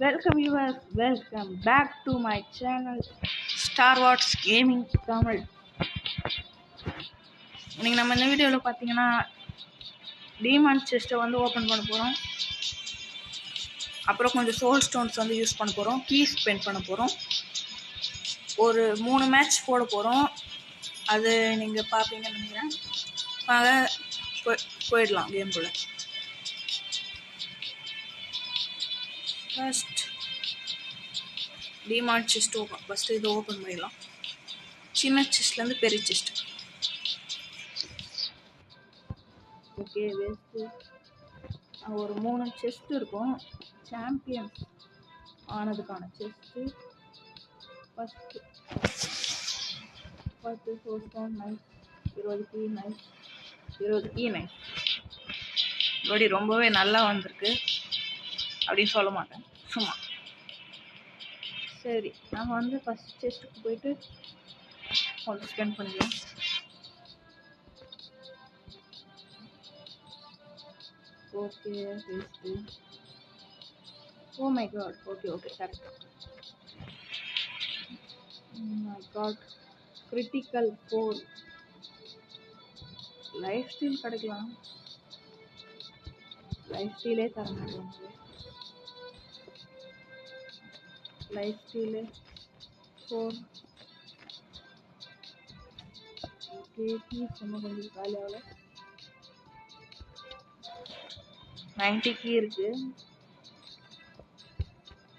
Welcome viewers, welcome back to my channel Star Wars Gaming Tamil. இன்னைக்கு நம்ம இந்த வீடியோவில் பார்த்தீங்கன்னா டீமான் செஸ்ட்டை வந்து ஓப்பன் பண்ண போகிறோம். அப்புறம் கொஞ்சம் சோல் ஸ்டோன்ஸ் வந்து யூஸ் பண்ண போகிறோம். கீ ஸ்பெண்ட் பண்ண போகிறோம். ஒரு 3 மேட்ச் போட போகிறோம். அது நீங்கள் பார்ப்பீங்கன்னு நினைக்கிறேன். வாங்க போயிடலாம் கேம்குள்ளே. ஃபர்ஸ்ட் டிமாண்ட் செஸ்ட் ஃபஸ்ட்டு இதை ஓப்பன் பண்ணிடலாம். சின்ன செஸ்ட்லேருந்து பெரிய செஸ்ட். Okay, waste. ஒரு 3 செஸ்ட் இருக்கும். சாம்பியன்ஸ் ஆனதுக்கான chest. First 10 soul stone nice, 20 key nice, 20 key nice. இப்படி ரொம்பவே நல்லா வந்திருக்கு அப்படின்னு சொல்ல மாட்டேன், சும்மா. சரி, நம்ம வந்து ஃபஸ்ட் செஸ்ட்டுக்கு போயிட்டு கொஞ்சம் ஸ்பெண்ட் பண்ணிக்கலாம். Okay, waste. Oh my God. Okay correct. My God, critical 4. Life style கிடைக்கலாம். லைஃப் ஸ்டைலே தர மாட்டேங்குது. Life style 4. ஓகே, கீஸ் இன்னும் கொஞ்சம் காலி ஆகல. 90 கீ இருக்கு.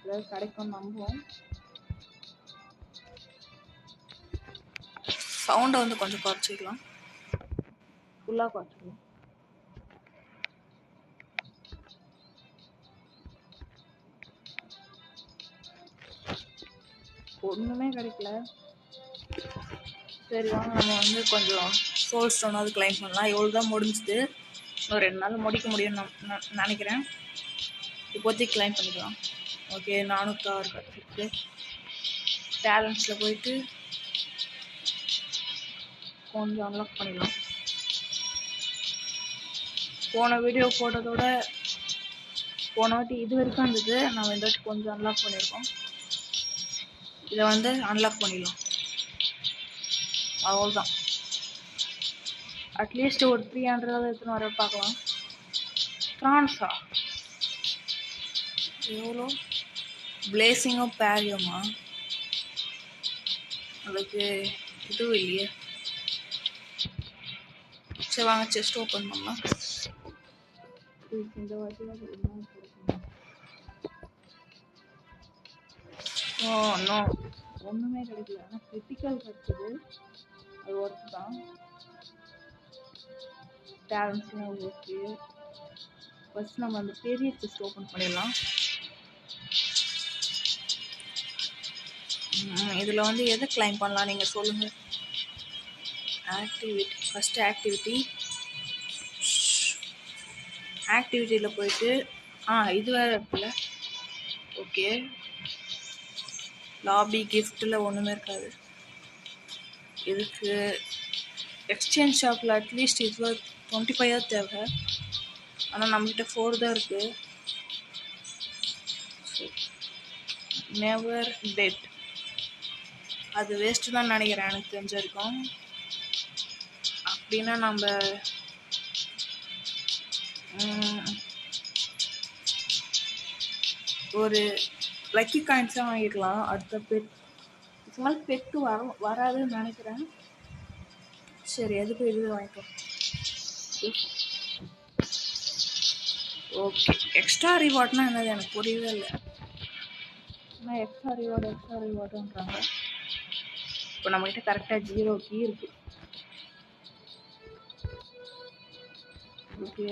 ஏதாவது கிடைக்கும் நம்புவோம். சவுண்டை வந்து கொஞ்சம் குறைச்சிக்கலாம். ஃபுல்லாக குறைச்சிக்கலாம். ஒன்றுமே கிடைக்கல. சரி வாங்க, நம்ம வந்து கொஞ்சம் சோல் ஸ்டோனாவது கிளைம் பண்ணலாம். எவ்வளோ தான் முடிஞ்சுது. இன்னும் 2 நாள் முடிக்க முடியும்னு நினைக்கிறேன். இப்போதைக்கு கிளைம் பண்ணிக்கலாம். ஓகே, 406 கிடச்சிருக்கு. டேலண்ட்ஸில் போயிட்டு கொஞ்சம் அன்லாக் பண்ணிடலாம். போன வீடியோ போட்டதோட போன வாட்டி இது வரைக்கும் இருந்தது. நம்ம இந்த வாட்டி கொஞ்சம் அன்லாக் பண்ணியிருக்கோம். இதை வந்து அன்லாக் பண்ணிடலாம். அவ்வளோதான். அட்லீஸ்ட் ஒரு 300 எடுத்துன்னு வர பார்க்கலாம். ஃப்ரான்ஸா எவ்வளோ? பிளேசிங்கும் பேரியுமா? அதுக்கு இதுவும் இல்லையே. சரி வாங்க, செஸ்ட் ஓப்பன் பண்ணலாம். இந்த வாட்டி நோ, ஒன்றுமே கிடைக்கல. ஆனால் கிரிட்டிக்கல் கிடைச்சது. அது ஒர்க்கு தான். டேலண்ட்ஸ்லாம் ஓகே. ஃபர்ஸ்ட் நம்ம அந்த பெரிய செஸ்ட் ஓப்பன் பண்ணிடலாம். இதில் வந்து எதை கிளைம் பண்ணலாம் நீங்கள் சொல்லுங்கள். ஆக்டிவிட்டி, ஃபஸ்ட்டு ஆக்டிவிட்டியில் போயிட்டு இது வேறு இருக்குல்ல. ஓகே, லாபி கிஃப்ட்டில் ஒன்றுமே இருக்காது. இதுக்கு எக்ஸ்சேஞ்ச் ஷாப்பில் அட்லீஸ்ட் இது 25 தேவை. ஆனால் நம்மகிட்ட 4 தான் இருக்குது. நெவர் டெட், அது வேஸ்ட்டு தான் நினைக்கிறேன் எனக்கு தெரிஞ்ச வரைக்கும். அப்படின்னா நம்ம ஒரு லக்கி காயின்ஸாக வாங்கிக்கலாம். அடுத்த பெட் இதுக்கு பெட்டு வராதுன்னு நினைக்கிறேன். சரி, எதுக்கு இதுவே வாங்கிக்கலாம். ஓகே, எக்ஸ்ட்ரா ரிவார்ட்னா என்னது எனக்கு புரியவே இல்லை. ஆனால் எக்ஸ்ட்ரா ரிவார்டுன்றாங்க. இப்போ நம்மகிட்ட கரெக்டாக 0 கீ இருக்கு. ஓகே,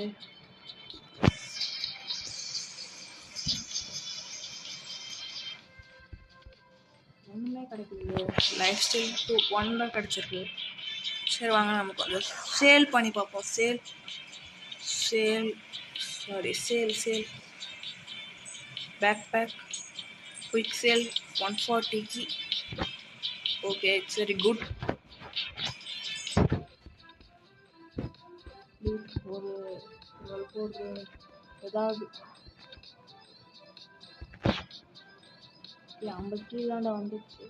ஒன்றுமே கிடைக்கலையே. லைஃப் ஸ்டைல் 1 தான் கிடச்சிருக்கு. சரி வாங்க, நம்ம கொஞ்சம் சேல் பண்ணி பார்ப்போம். Sell pack quick sell 140 K. Okay, it's very good. ஒரு ஏதாவது 50 கீழாண்ட வந்துச்சு.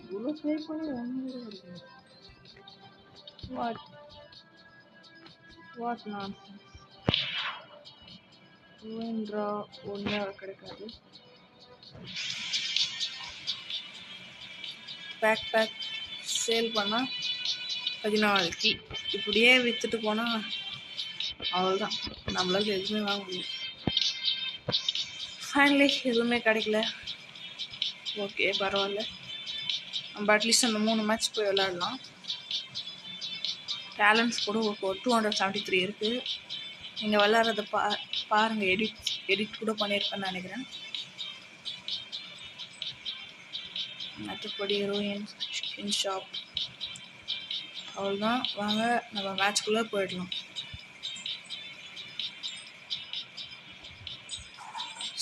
இவ்வளோ பே பண்ணி ஒன்று கிடைக்கும். What nonsense. ட்ரா ஒன்று கிடைக்காது. பேக் சேல் பண்ணால் 14 கீ. இப்படியே விற்றுட்டு போனால் அவ்வளோதான், நம்மளால எதுவுமே வாங்க முடியும். ஃபைனலி எதுவுமே கிடைக்கல. ஓகே பரவாயில்ல, நம்ம அட்லீஸ்ட் அந்த 3 மேட்ச் போய் விளையாடலாம். டேலண்ட்ஸ் கூட 273 இருக்குது. நீங்கள் விளையாடுறத பாருங்கள். எடிட் கூட பண்ணியிருப்பேன்னு நினைக்கிறேன். மற்றபடி ஹீரோயின் ஸ்கின் ஷாப் அவ்வளோதான். வாங்க நம்ம மேட்ச்குள்ளே போயிடலாம்.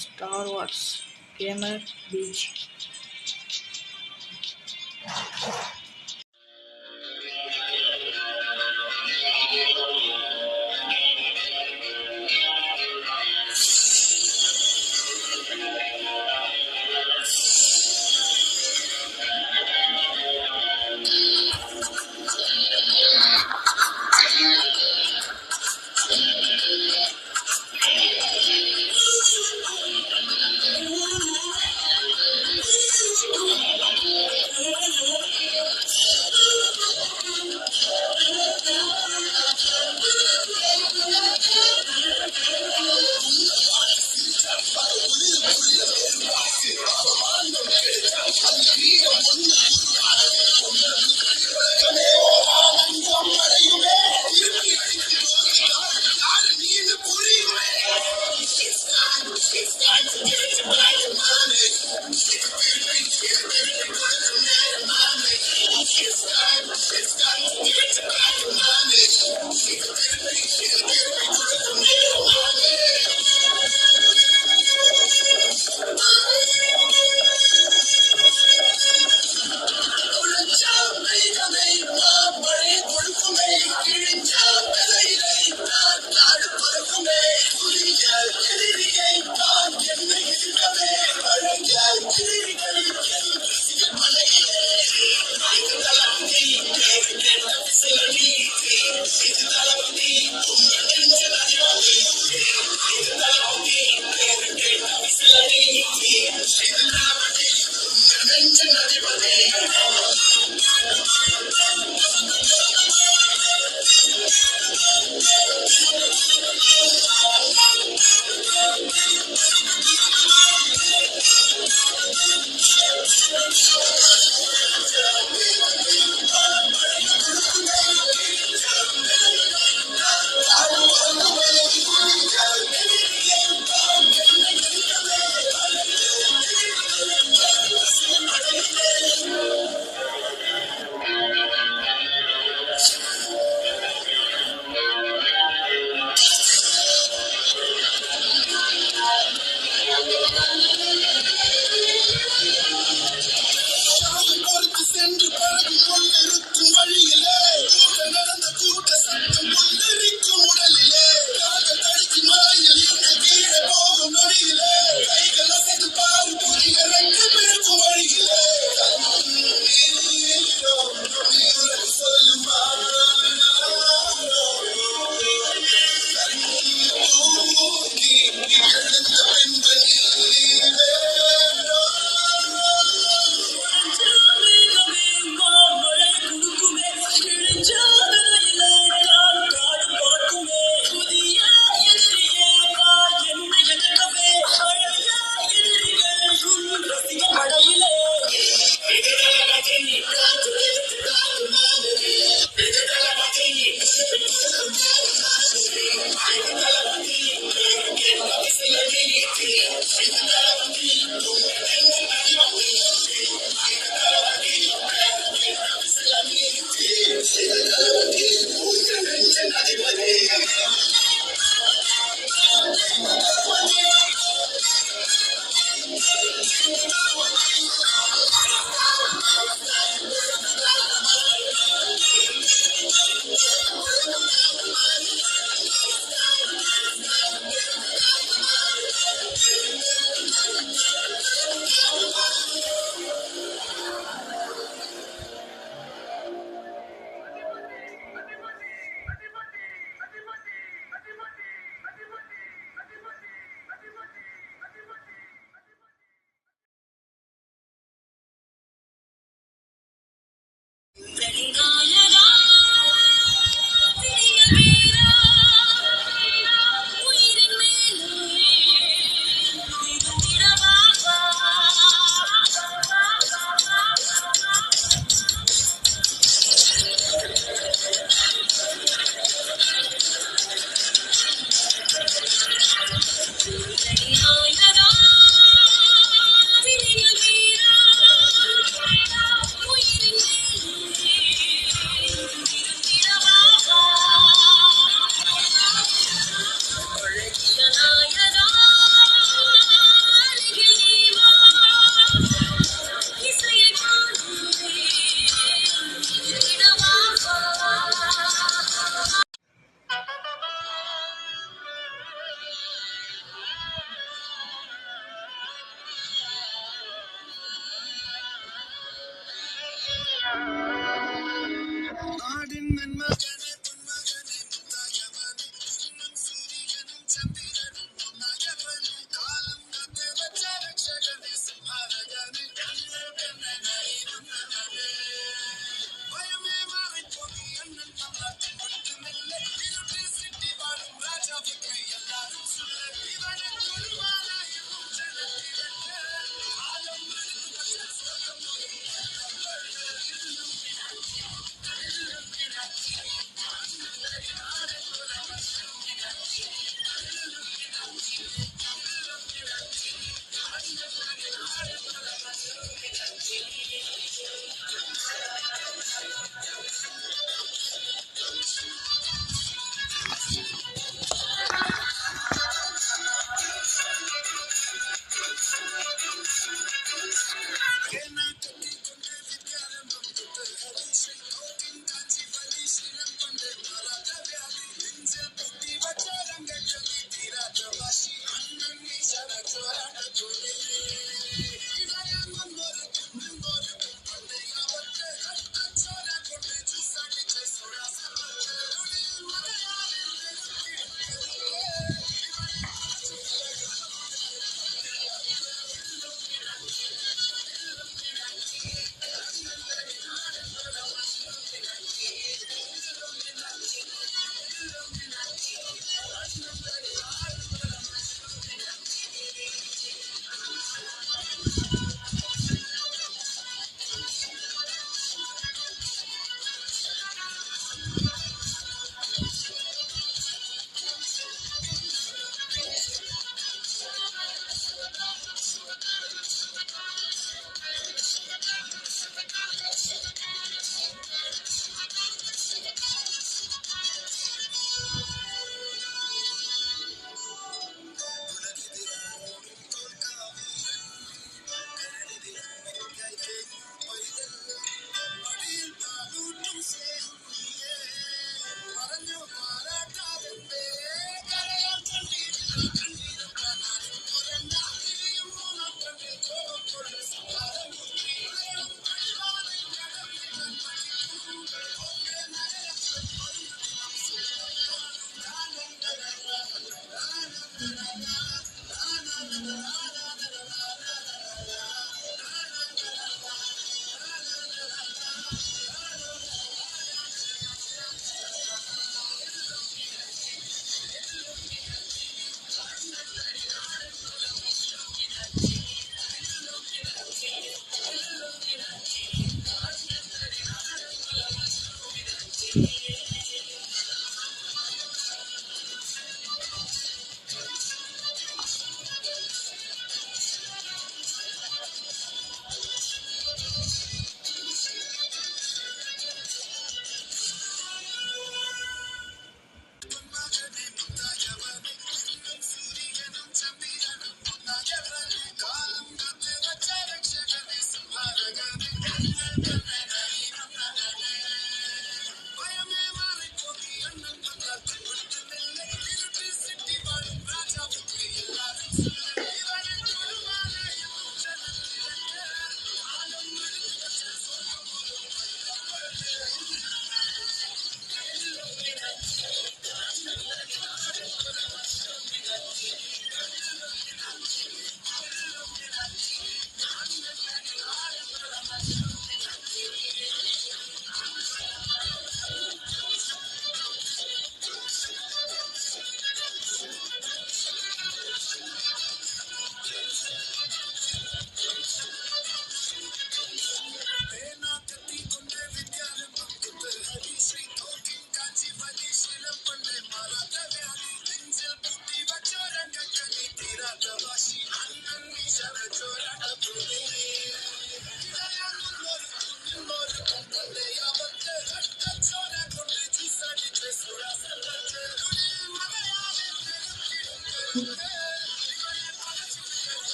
Star Wars gamer beach.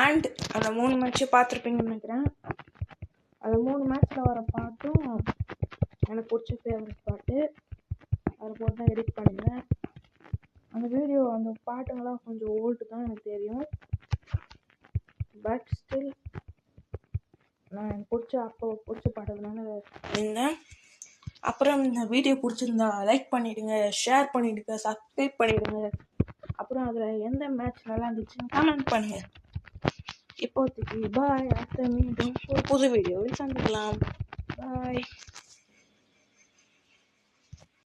And அந்த 3 மேட்ச்சும் பார்த்துருப்பீங்கன்னு நினைக்கிறேன். அந்த 3 மேட்ச்சில் வர பாட்டும் எனக்கு பிடிச்ச ஃபேவரட் பாட்டு. அதை போட்டு தான் எடிட் பண்ணியிருந்தேன். அந்த வீடியோ அந்த பாட்டுங்கள்லாம் கொஞ்சம் ஓல்டு தான் எனக்கு தெரியும். பட் ஸ்டில் நான் எனக்கு அப்போ பிடிச்ச பாட்டுனால இருந்தேன். அப்புறம் இந்த வீடியோ பிடிச்சிருந்தா லைக் பண்ணிவிடுங்க, ஷேர் பண்ணிவிடுங்க, சப்ஸ்கிரைப் பண்ணிவிடுங்க. அப்புறம் அதில் எந்த மேட்ச் நல்லா இருந்துச்சுன்னு கமெண்ட் பண்ணுங்கள். இப்போதைக்கு பாய். அடுத்த மீண்டும் ஒரு புது வீடியோவில் சந்திக்கலாம். பாய்.